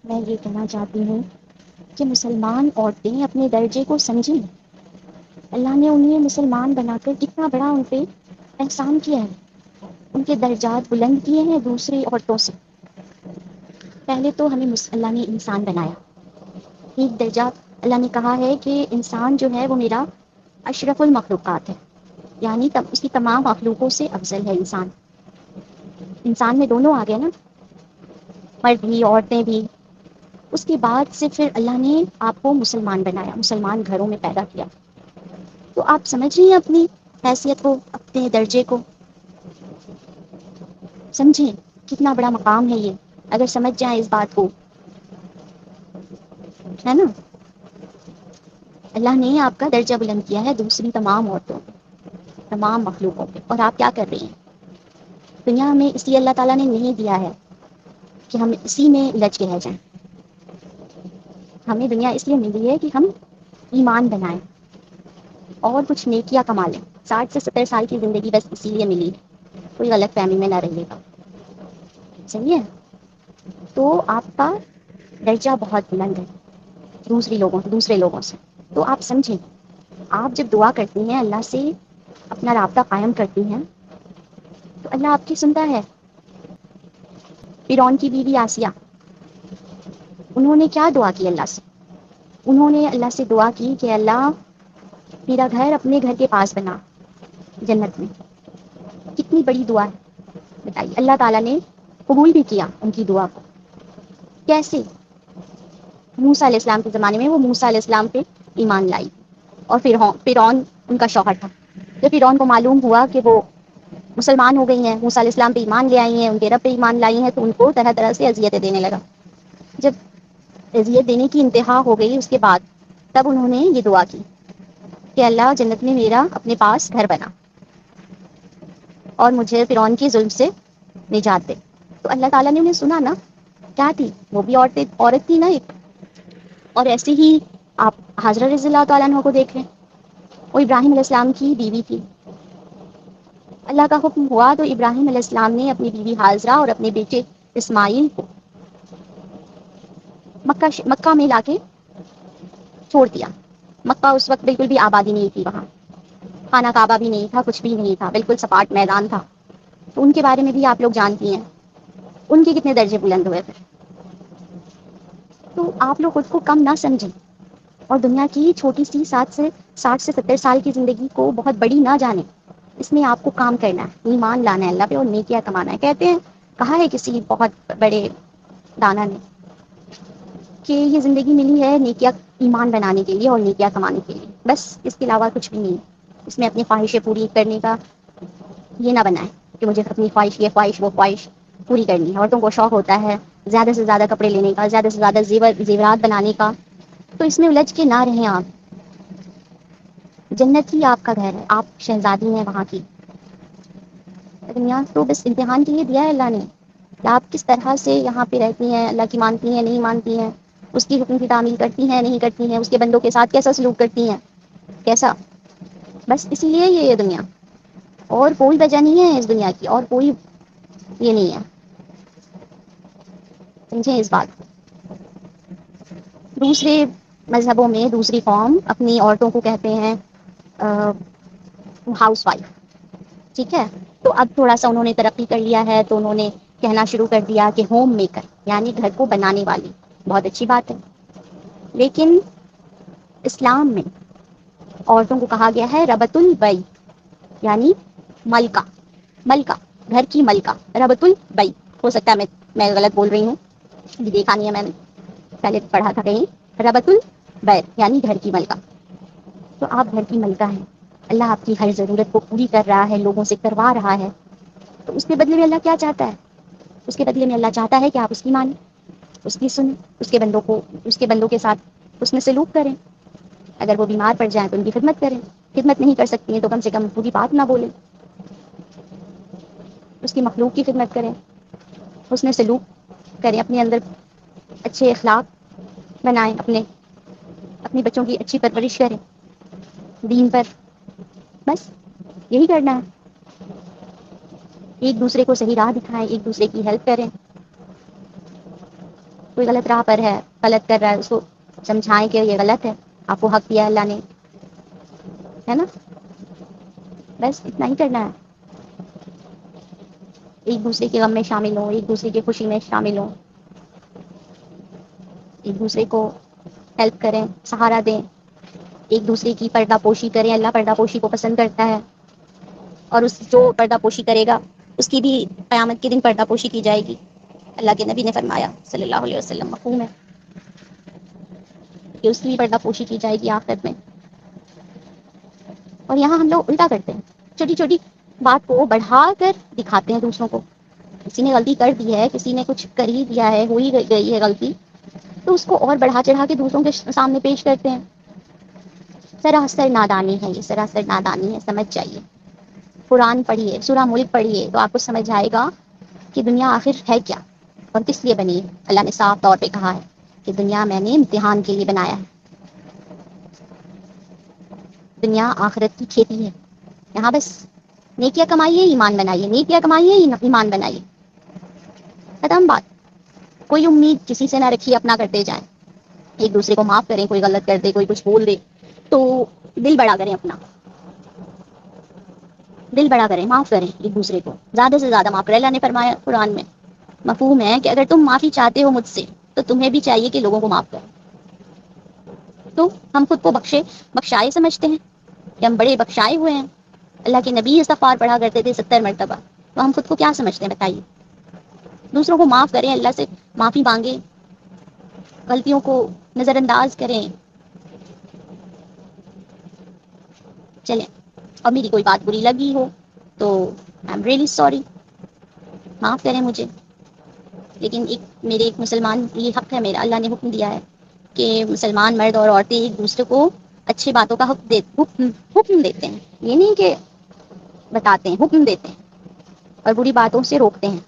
میں یہ کہنا چاہتی ہوں کہ مسلمان عورتیں اپنے درجے کو سمجھیں. اللہ نے انہیں مسلمان بنا کر کتنا بڑا ان پہ احسان کیا ہے. ان کے درجات بلند کیے ہیں دوسری عورتوں سے. پہلے تو ہمیں اللہ نے انسان بنایا. ایک درجہ اللہ نے کہا ہے کہ انسان جو ہے وہ میرا اشرف المخلوقات ہے، یعنی اس کی تمام مخلوقوں سے افضل ہے انسان. انسان میں دونوں آ گئے نا، مرد بھی عورتیں بھی. اس کے بعد سے پھر اللہ نے آپ کو مسلمان بنایا، مسلمان گھروں میں پیدا کیا. تو آپ سمجھ رہی ہیں اپنی حیثیت کو، اپنے درجے کو؟ سمجھیں کتنا بڑا مقام ہے یہ، اگر سمجھ جائیں اس بات کو، ہے نا. اللہ نے آپ کا درجہ بلند کیا ہے دوسری تمام عورتوں پہ، تمام مخلوقوں پہ. اور آپ کیا کر رہی ہیں دنیا میں؟ اس لیے اللہ تعالیٰ نے نہیں دیا ہے کہ ہم اسی میں الجھ کے رہ جائیں. ہمیں دنیا اس لیے ملی ہے کہ ہم ایمان بنائیں اور کچھ نیکیاں کما لیں. 60 سے 70 سال کی زندگی بس اسی لیے ملی، کوئی غلط فہمی میں نہ رہیے گا. صحیح ہے؟ تو آپ کا درجہ بہت بلند ہے دوسرے لوگوں سے. تو آپ سمجھیں، آپ جب دعا کرتی ہیں اللہ سے، اپنا رابطہ قائم کرتی ہیں، تو اللہ آپ کی سنتا ہے. فرعون کی بیوی آسیہ، انہوں نے کیا دعا کی اللہ سے؟ انہوں نے اللہ سے دعا کی کہ اللہ میرا گھر اپنے گھر کے پاس بنا جنت میں. کتنی بڑی دعا ہے بتائیے. اللہ تعالیٰ نے قبول بھی کیا ان کی دعا کو. کیسے؟ موسیٰ علیہ السلام کے زمانے میں وہ موسیٰ علیہ السلام پہ ایمان لائی، اور فرعون ان کا شوہر تھا. جب فرعون کو معلوم ہوا کہ وہ مسلمان ہو گئی ہیں، موسیٰ علیہ السلام پہ ایمان لے آئی ہیں، ان کے رب پہ ایمان لائی ہیں، تو ان کو طرح طرح سے اذیتیں دینے لگا. جب اذیت دینے کی انتہا ہو گئی اس کے بعد، تب انہوں نے یہ دعا کی کہ اللہ جنت میں میرا اپنے پاس گھر بنا اور مجھے فرعون کی ظلم سے نجات دے. تو اللہ تعالیٰ نے انہیں سنا نا. کیا تھی وہ بھی عورت تھی نا ایک. اور ایسے ہی آپ حضرت رضی اللہ تعالیٰ عنہ کو دیکھ لیں، وہ ابراہیم علیہ السلام کی بیوی تھی. اللہ کا حکم ہوا تو ابراہیم علیہ السلام نے اپنی بیوی حاضرہ اور اپنے بیٹے اسماعیل کو مکہ میں لا کے چھوڑ دیا. مکہ اس وقت بالکل بھی آبادی نہیں تھی، وہاں خانہ کعبہ بھی نہیں تھا، کچھ بھی نہیں تھا، بالکل سپاٹ میدان تھا. تو ان کے بارے میں بھی آپ لوگ جانتی ہیں، ان کے کتنے درجے بلند ہوئے پھر. تو آپ لوگ خود کو کم نہ سمجھیں، اور دنیا کی چھوٹی سی 60 سے 70 سال کی زندگی کو بہت بڑی نہ جانیں. اس میں آپ کو کام کرنا ہے، ایمان لانا ہے اللہ پہ اور نیکیاں کمانا ہے. کہتے ہیں، کہا ہے کسی بہت بڑے دانا نے کہ یہ زندگی ملی ہے نیکیاں ایمان بنانے کے لیے اور نیکیاں کمانے کے لیے، بس اس کے علاوہ کچھ بھی نہیں. اس میں اپنی خواہشیں پوری کرنے کا یہ نہ بنائیں کہ مجھے اپنی خواہش، یہ خواہش، وہ خواہش پوری کرنی ہے. عورتوں کو شوق ہوتا ہے زیادہ سے زیادہ کپڑے لینے کا، زیادہ سے زیادہ زیورات بنانے کا. تو اس میں الجھ کے نہ رہیں. آپ جنت ہی آپ کا گھر ہے، آپ شہزادی ہیں وہاں کی. دنیا تو بس امتحان کے لیے دیا ہے اللہ نے کہ آپ کس طرح سے یہاں پہ رہتی ہیں، اللہ کی مانتی ہیں نہیں مانتی ہیں، اس کی حکم کی تعمیل کرتی ہیں نہیں کرتی ہیں، اس کے بندوں کے ساتھ کیسا سلوک کرتی ہیں، کیسا. بس اسی لیے یہ دنیا، اور کوئی وجہ نہیں ہے اس دنیا کی، اور کوئی یہ نہیں ہے. سمجھیں اس بات کو. دوسرے مذہبوں میں دوسری قوم اپنی عورتوں کو کہتے ہیں ہاؤس وائف. ٹھیک ہے، تو اب تھوڑا سا انہوں نے ترقی کر لیا ہے، تو انہوں نے کہنا شروع کر دیا کہ ہوم میکر، یعنی گھر کو بنانے والی. بہت اچھی بات ہے، لیکن اسلام میں عورتوں کو کہا گیا ہے ربۃ البیت، یعنی ملکہ. ملکہ، گھر کی ملکہ، ربۃ البیت. ہو سکتا ہے میں غلط بول رہی ہوں، ابھی دیکھا نہیں ہے میں نے، پہلے پڑھا تھا کہیں. ربۃ البیت یعنی گھر کی ملکہ. تو آپ گھر کی ملکہ ہیں، اللہ آپ کی ہر ضرورت کو پوری کر رہا ہے، لوگوں سے کروا رہا ہے. تو اس کے بدلے میں اللہ کیا چاہتا ہے؟ اس کے بدلے میں اللہ چاہتا ہے کہ آپ اس کی مانیں، اس کی سنیں، اس کے بندوں کے ساتھ اس میں سلوک کریں. اگر وہ بیمار پڑ جائیں تو ان کی خدمت کریں. خدمت نہیں کر سکتی ہیں تو کم سے کم پوری بات نہ بولیں، اس کی مخلوق کی خدمت کریں، اس میں سلوک کریں، اپنے اندر اچھے اخلاق بنائیں، اپنی بچوں کی اچھی پرورش کریں دین پر. بس یہی کرنا ہے. ایک دوسرے کو صحیح راہ دکھائیں، ایک دوسرے کی ہیلپ کریں. کوئی غلط راہ پر ہے، غلط کر رہا ہے، اس کو سمجھائیں کہ یہ غلط ہے، آپ کو حق دیا اللہ نے، ہے نا؟ بس اتنا ہی کرنا ہے. ایک دوسرے کے غم میں شامل ہوں، ایک دوسرے کی خوشی میں شامل ہوں، ایک دوسرے کو ہیلپ کریں، سہارا دیں، ایک دوسرے کی پردہ پوشی کریں. اللہ پردہ پوشی کو پسند کرتا ہے، اور اس جو پردہ پوشی کرے گا اس کی بھی قیامت کے دن پردہ پوشی کی جائے گی. اللہ کے نبی نے فرمایا صلی اللہ علیہ وسلم، مفہوم ہے کہ اس کی بھی پردہ پوشی کی جائے گی آخرت میں. اور یہاں ہم لوگ الٹا کرتے ہیں، چھوٹی چھوٹی بات کو بڑھا کر دکھاتے ہیں دوسروں کو. کسی نے غلطی کر دی ہے، کسی نے کچھ کر ہی دیا ہے، ہو ہی گئی ہے غلطی، تو اس کو اور بڑھا چڑھا کے دوسروں کے سامنے پیش کرتے ہیں. سراسر نادانی ہے، یہ سراسر نادانی ہے، سمجھ جائیے. قرآن پڑھیے، سورہ ملک پڑھیے تو آپ کو سمجھ آئے گا کہ دنیا آخر ہے کیا اور کس لیے بنی ہے. اللہ نے صاف طور پہ کہا ہے کہ دنیا میں نے امتحان کے لیے بنایا ہے. دنیا آخرت کی کھیتی ہے. یہاں بس نیکیاں کمائیے، ایمان بنائیے، نیکیاں کمائیے، ایمان بنائیے، ختم بات. کوئی امید کسی سے نہ رکھیے، اپنا کرتے جائیں. ایک دوسرے کو معاف کریں، کوئی غلط کر دے، کوئی کچھ بول دے تو دل بڑا کریں، اپنا دل بڑا کریں، معاف کریں ایک دوسرے کو، زیادہ سے زیادہ معاف کریں. اللہ نے فرمایا قرآن میں، مفہوم ہے کہ اگر تم معافی چاہتے ہو مجھ سے تو تمہیں بھی چاہیے کہ لوگوں کو معاف کرو. تو ہم خود کو بخشائے سمجھتے ہیں کہ ہم بڑے بخشائے ہوئے ہیں. اللہ کے نبی استغفار پڑھا کرتے تھے 70 مرتبہ، تو ہم خود کو کیا سمجھتے ہیں بتائیے. دوسروں کو معاف کریں، اللہ سے معافی مانگیں، غلطیوں کو نظر انداز کریں. چلیں، اور میری کوئی بات بری لگی ہو تو آئی ایم ریئلی سوری، معاف کریں مجھے. لیکن ایک مسلمان، یہ حق ہے میرا، اللہ نے حکم دیا ہے کہ مسلمان مرد اور عورتیں ایک دوسرے کو اچھی باتوں کا حکم دیتے ہیں. یہ نہیں کہ بتاتے ہیں، حکم دیتے ہیں اور بری باتوں سے روکتے ہیں.